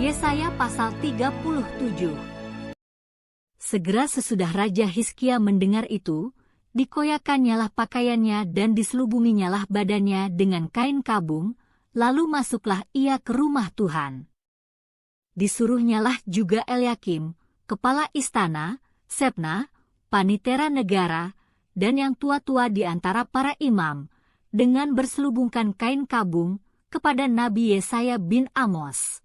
Yesaya pasal 37. Segera sesudah Raja Hizkia mendengar itu, dikoyakkannyalah pakaiannya dan diselubunginyalah badannya dengan kain kabung, lalu masuklah ia ke rumah Tuhan. Disuruhnyalah juga Eliakim, kepala istana, Sebna, panitera negara, dan yang tua-tua di antara para imam, dengan berselubungkan kain kabung, kepada Nabi Yesaya bin Amos.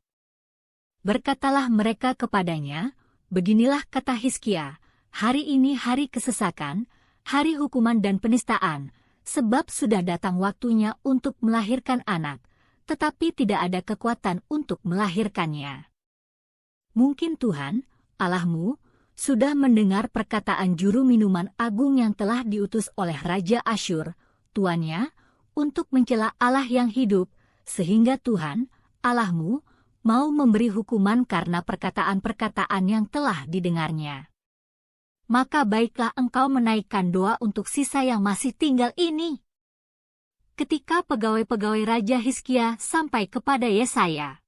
Berkatalah mereka kepadanya, "Beginilah kata Hizkia, hari ini hari kesesakan, hari hukuman dan penistaan, sebab sudah datang waktunya untuk melahirkan anak, tetapi tidak ada kekuatan untuk melahirkannya." Mungkin Tuhan, Allahmu, sudah mendengar perkataan juru minuman agung yang telah diutus oleh Raja Asyur, tuannya, untuk mencela Allah yang hidup, sehingga Tuhan, Allahmu, mau memberi hukuman karena perkataan-perkataan yang telah didengarnya. Maka baiklah engkau menaikkan doa untuk sisa yang masih tinggal ini. Ketika pegawai-pegawai Raja Hizkia sampai kepada Yesaya,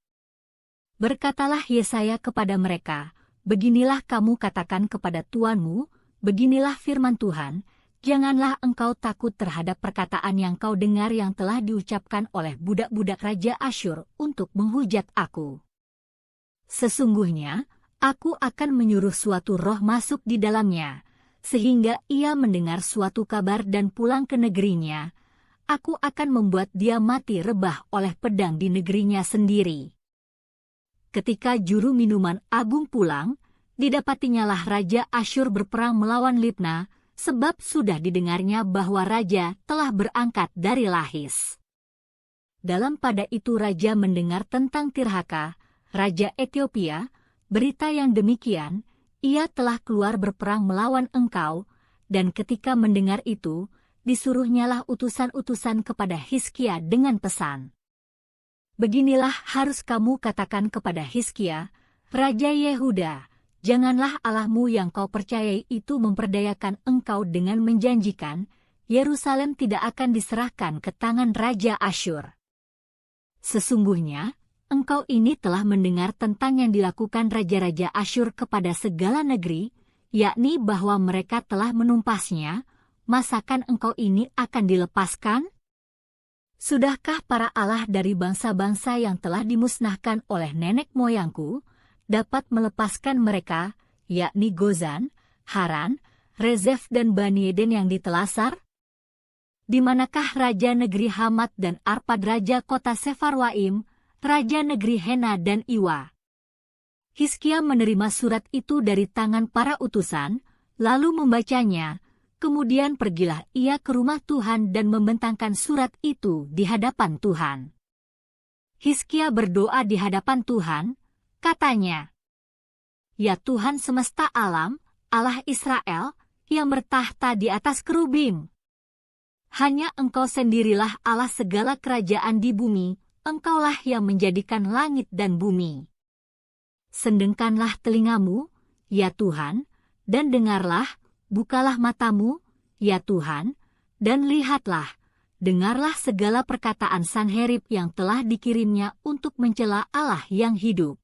berkatalah Yesaya kepada mereka, "Beginilah kamu katakan kepada tuanmu, beginilah firman Tuhan, janganlah engkau takut terhadap perkataan yang kau dengar yang telah diucapkan oleh budak-budak Raja Asyur untuk menghujat aku. Sesungguhnya, aku akan menyuruh suatu roh masuk di dalamnya, sehingga ia mendengar suatu kabar dan pulang ke negerinya. Aku akan membuat dia mati rebah oleh pedang di negerinya sendiri." Ketika juru minuman agung pulang, didapatinyalah Raja Asyur berperang melawan Libna, sebab sudah didengarnya bahwa raja telah berangkat dari Lahis. Dalam pada itu raja mendengar tentang Tirhaka, Raja Etiopia, berita yang demikian, ia telah keluar berperang melawan engkau, dan ketika mendengar itu, disuruhnyalah utusan-utusan kepada Hizkia dengan pesan. "Beginilah harus kamu katakan kepada Hizkia, Raja Yehuda, janganlah Allahmu yang kau percayai itu memperdayakan engkau dengan menjanjikan, Yerusalem tidak akan diserahkan ke tangan Raja Asyur. Sesungguhnya, engkau ini telah mendengar tentang yang dilakukan raja-raja Asyur kepada segala negeri, yakni bahwa mereka telah menumpasnya, masakan engkau ini akan dilepaskan? Sudahkah para Allah dari bangsa-bangsa yang telah dimusnahkan oleh nenek moyangku, dapat melepaskan mereka, yakni Gozan, Haran, Rezef dan Bani Eden yang ditelasar? Di manakah raja negeri Hamat dan Arpad raja kota Sefarwaim, raja negeri Hena dan Iwa?" Hizkia menerima surat itu dari tangan para utusan, lalu membacanya, kemudian pergilah ia ke rumah Tuhan dan membentangkan surat itu di hadapan Tuhan. Hizkia berdoa di hadapan Tuhan, katanya, "Ya Tuhan semesta alam, Allah Israel, yang bertahta di atas kerubim. Hanya Engkau sendirilah Allah segala kerajaan di bumi, Engkaulah yang menjadikan langit dan bumi. Sendengkanlah telingamu, ya Tuhan, dan dengarlah, bukalah matamu, ya Tuhan, dan lihatlah, dengarlah segala perkataan Sanherib yang telah dikirimnya untuk mencela Allah yang hidup.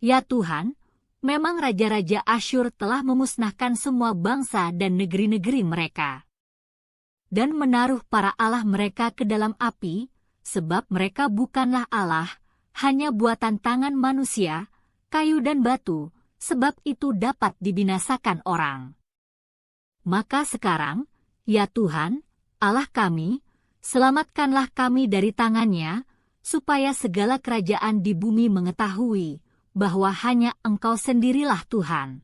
Ya Tuhan, memang raja-raja Asyur telah memusnahkan semua bangsa dan negeri-negeri mereka, dan menaruh para allah mereka ke dalam api, sebab mereka bukanlah Allah, hanya buatan tangan manusia, kayu dan batu, sebab itu dapat dibinasakan orang. Maka sekarang, ya Tuhan, Allah kami, selamatkanlah kami dari tangannya, supaya segala kerajaan di bumi mengetahui bahwa hanya Engkau sendirilah Tuhan."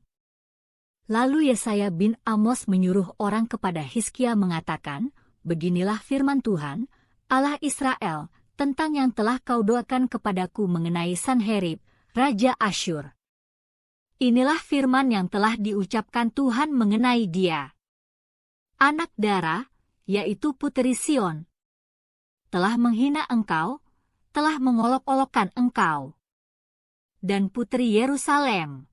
Lalu Yesaya bin Amos menyuruh orang kepada Hizkia mengatakan, "Beginilah firman Tuhan, Allah Israel, tentang yang telah kau doakan kepadaku mengenai Sanherib, Raja Asyur. Inilah firman yang telah diucapkan Tuhan mengenai dia. Anak Dara, yaitu Puteri Sion, telah menghina engkau, telah mengolok-olokkan engkau. Dan Puteri Yerusalem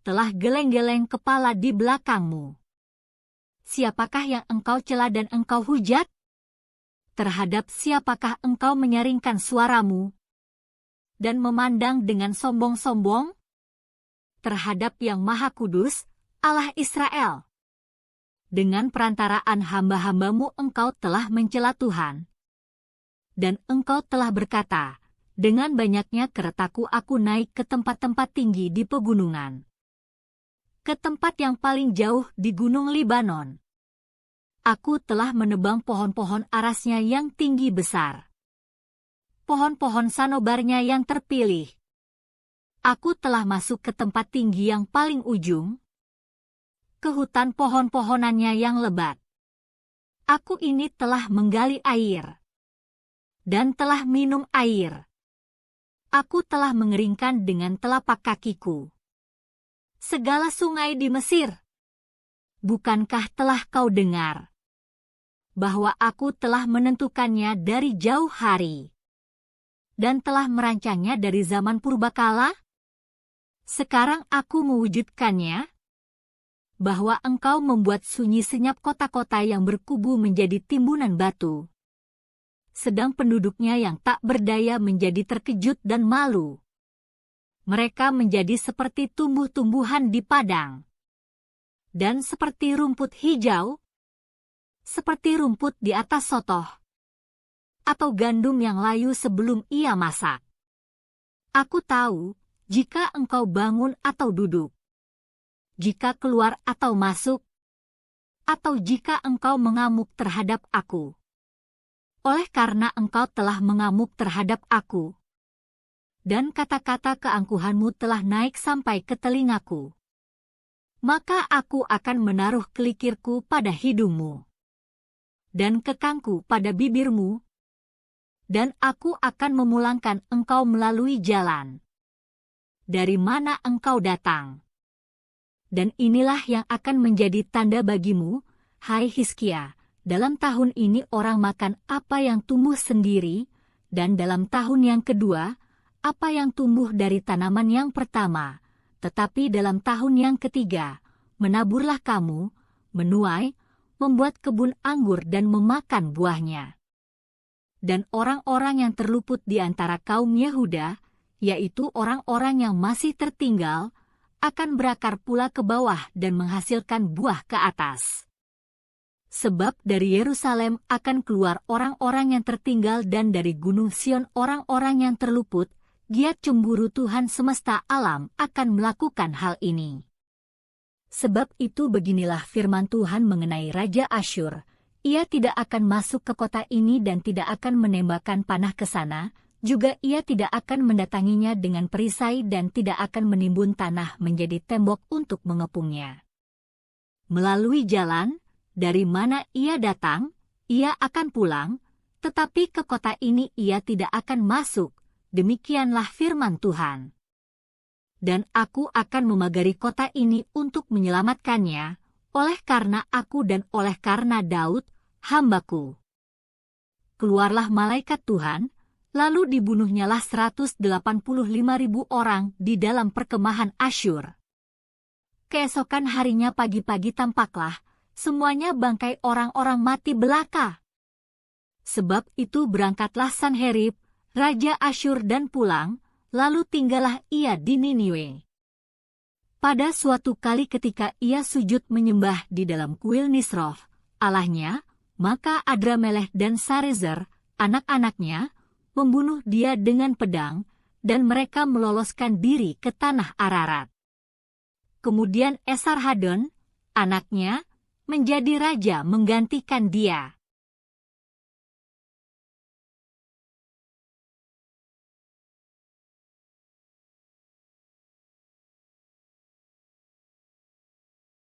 telah geleng-geleng kepala di belakangmu. Siapakah yang engkau cela dan engkau hujat? Terhadap siapakah engkau menyaringkan suaramu? dan memandang dengan sombong-sombong terhadap Yang Maha Kudus, Allah Israel. Dengan perantaraan hamba-hambamu engkau telah mencela Tuhan. Dan engkau telah berkata, dengan banyaknya keretaku aku naik ke tempat-tempat tinggi di pegunungan. Ke tempat yang paling jauh di gunung Libanon. Aku telah menebang pohon-pohon arasnya yang tinggi besar. Pohon-pohon sanobarnya yang terpilih. Aku telah masuk ke tempat tinggi yang paling ujung, ke hutan pohon-pohonannya yang lebat. Aku ini telah menggali air, dan telah minum air. Aku telah mengeringkan dengan telapak kakiku segala sungai di Mesir. Bukankah telah kau dengar bahwa aku telah menentukannya dari jauh hari, dan telah merancangnya dari zaman purbakala? Sekarang aku mewujudkannya, bahwa engkau membuat sunyi senyap kota-kota yang berkubu menjadi timbunan batu, sedang penduduknya yang tak berdaya menjadi terkejut dan malu. Mereka menjadi seperti tumbuh-tumbuhan di padang, dan seperti rumput hijau, seperti rumput di atas sotoh, atau gandum yang layu sebelum ia masak. Aku tahu, jika engkau bangun atau duduk, jika keluar atau masuk, atau jika engkau mengamuk terhadap aku. Oleh karena engkau telah mengamuk terhadap aku, dan kata-kata keangkuhanmu telah naik sampai ke telingaku, maka aku akan menaruh kelikirku pada hidungmu, dan kekangku pada bibirmu, dan aku akan memulangkan engkau melalui jalan dari mana engkau datang. Dan inilah yang akan menjadi tanda bagimu, hai Hizkia, dalam tahun ini orang makan apa yang tumbuh sendiri, dan dalam tahun yang kedua, apa yang tumbuh dari tanaman yang pertama, tetapi dalam tahun yang ketiga, menaburlah kamu, menuai, membuat kebun anggur dan memakan buahnya. Dan orang-orang yang terluput di antara kaum Yehuda, yaitu orang-orang yang masih tertinggal, akan berakar pula ke bawah dan menghasilkan buah ke atas. Sebab dari Yerusalem akan keluar orang-orang yang tertinggal dan dari Gunung Sion orang-orang yang terluput, giat cemburu Tuhan semesta alam akan melakukan hal ini. Sebab itu beginilah firman Tuhan mengenai Raja Asyur, ia tidak akan masuk ke kota ini dan tidak akan menembakkan panah ke sana, juga ia tidak akan mendatanginya dengan perisai dan tidak akan menimbun tanah menjadi tembok untuk mengepungnya. Melalui jalan, dari mana ia datang, ia akan pulang, tetapi ke kota ini ia tidak akan masuk, demikianlah firman Tuhan. Dan aku akan memagari kota ini untuk menyelamatkannya, oleh karena aku dan oleh karena Daud, hambaku. Keluarlah malaikat Tuhan, lalu dibunuhnyalah 185.000 orang di dalam perkemahan Asyur. Keesokan harinya pagi-pagi tampaklah, semuanya bangkai orang-orang mati belaka. Sebab itu berangkatlah Sanherib, Raja Asyur dan pulang, lalu tinggallah ia di Niniwe. Pada suatu kali ketika ia sujud menyembah di dalam kuil Nisroch, Allahnya, maka Adramelech dan Sarezer, anak-anaknya, membunuh dia dengan pedang, dan mereka meloloskan diri ke tanah Ararat. Kemudian Esarhadon, anaknya, menjadi raja menggantikan dia.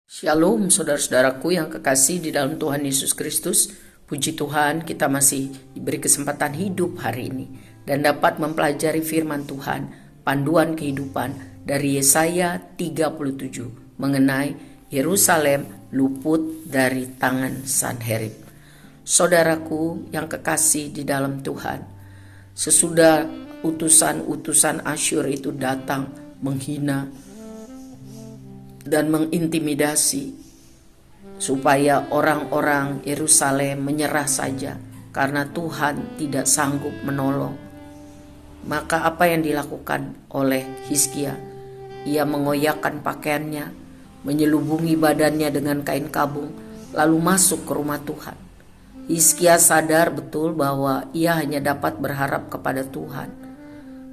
Shalom saudara-saudaraku yang kekasih di dalam Tuhan Yesus Kristus. Puji Tuhan, kita masih diberi kesempatan hidup hari ini dan dapat mempelajari firman Tuhan, panduan kehidupan dari Yesaya 37 mengenai Yerusalem luput dari tangan Sanherib. Saudaraku yang kekasih di dalam Tuhan, sesudah utusan-utusan Asyur itu datang menghina dan mengintimidasi, supaya orang-orang Yerusalem menyerah saja karena Tuhan tidak sanggup menolong. Maka apa yang dilakukan oleh Hizkia? Ia mengoyakkan pakaiannya, menyelubungi badannya dengan kain kabung, lalu masuk ke rumah Tuhan. Hizkia sadar betul bahwa ia hanya dapat berharap kepada Tuhan,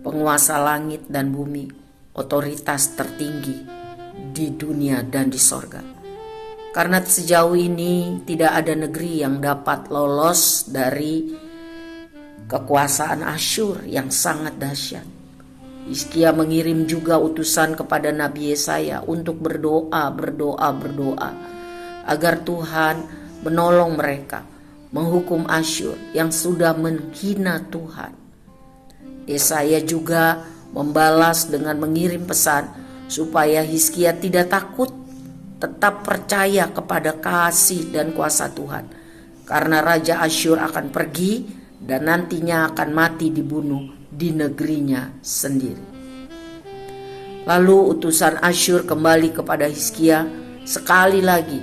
penguasa langit dan bumi, otoritas tertinggi di dunia dan di sorga. Karena sejauh ini tidak ada negeri yang dapat lolos dari kekuasaan Asyur yang sangat dahsyat. Hizkia mengirim juga utusan kepada Nabi Yesaya untuk berdoa agar Tuhan menolong mereka menghukum Asyur yang sudah menghina Tuhan. Yesaya juga membalas dengan mengirim pesan supaya Hizkia tidak takut, tetap percaya kepada kasih dan kuasa Tuhan, karena Raja Asyur akan pergi dan nantinya akan mati dibunuh di negerinya sendiri. Lalu utusan Asyur kembali kepada Hizkia, sekali lagi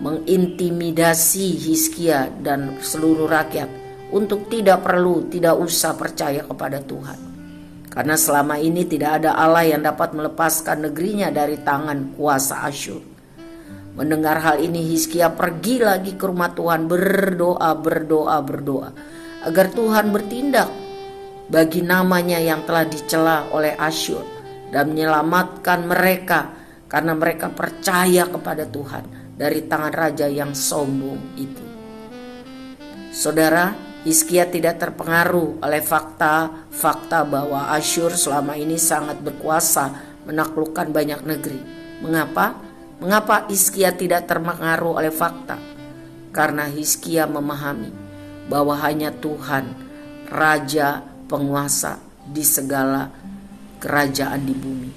mengintimidasi Hizkia dan seluruh rakyat untuk tidak usah percaya kepada Tuhan, karena selama ini tidak ada Allah yang dapat melepaskan negerinya dari tangan kuasa Asyur. Mendengar hal ini, Hizkia pergi lagi ke rumah Tuhan, berdoa agar Tuhan bertindak bagi namanya yang telah dicela oleh Asyur dan menyelamatkan mereka karena mereka percaya kepada Tuhan dari tangan raja yang sombong itu. Saudara, Hizkia tidak terpengaruh oleh fakta bahwa Asyur selama ini sangat berkuasa menaklukkan banyak negeri. Mengapa Hizkia tidak terpengaruh oleh fakta? Karena Hizkia memahami bahwa hanya Tuhan, Raja penguasa di segala kerajaan di bumi.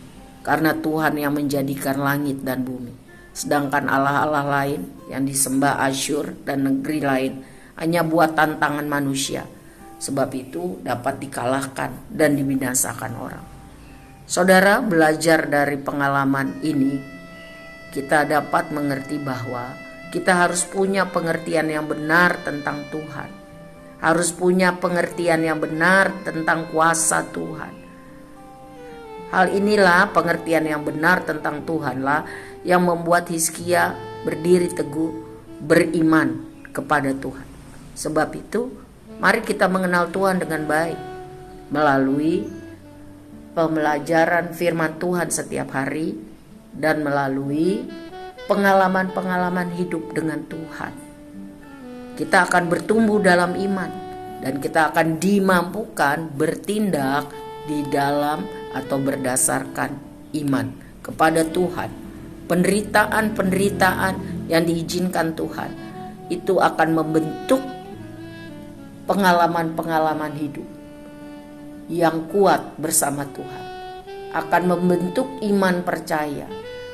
Karena Tuhan yang menjadikan langit dan bumi. Sedangkan Allah-Allah lain yang disembah Asyur dan negeri lain hanya buatan tangan manusia. Sebab itu dapat dikalahkan dan dibinasakan orang. Saudara, belajar dari pengalaman ini, kita dapat mengerti bahwa kita harus punya pengertian yang benar tentang Tuhan. Harus punya pengertian yang benar tentang kuasa Tuhan. Hal inilah pengertian yang benar tentang Tuhanlah yang membuat Hizkia berdiri teguh, beriman kepada Tuhan. Sebab itu, mari kita mengenal Tuhan dengan baik melalui pembelajaran firman Tuhan setiap hari dan melalui pengalaman-pengalaman hidup dengan Tuhan. Kita akan bertumbuh dalam iman dan kita akan dimampukan bertindak di dalam atau berdasarkan iman kepada Tuhan. Penderitaan yang diizinkan Tuhan itu akan membentuk pengalaman-pengalaman hidup yang kuat bersama Tuhan, akan membentuk iman percaya,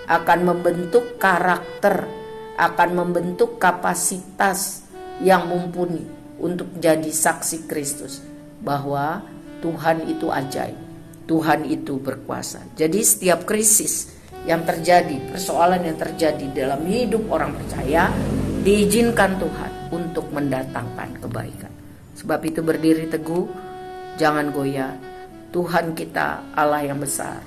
akan membentuk karakter, akan membentuk kapasitas yang mumpuni untuk jadi saksi Kristus bahwa Tuhan itu ajaib, Tuhan itu berkuasa. Jadi setiap krisis yang terjadi, persoalan yang terjadi dalam hidup orang percaya, diizinkan Tuhan untuk mendatangkan kebaikan. Sebab itu berdiri teguh, jangan goyah. Tuhan kita Allah yang besar,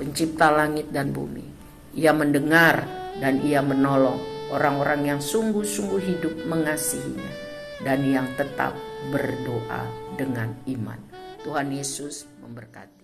pencipta langit dan bumi. Ia mendengar dan ia menolong orang-orang yang sungguh-sungguh hidup mengasihinya dan yang tetap berdoa dengan iman. Tuhan Yesus memberkati.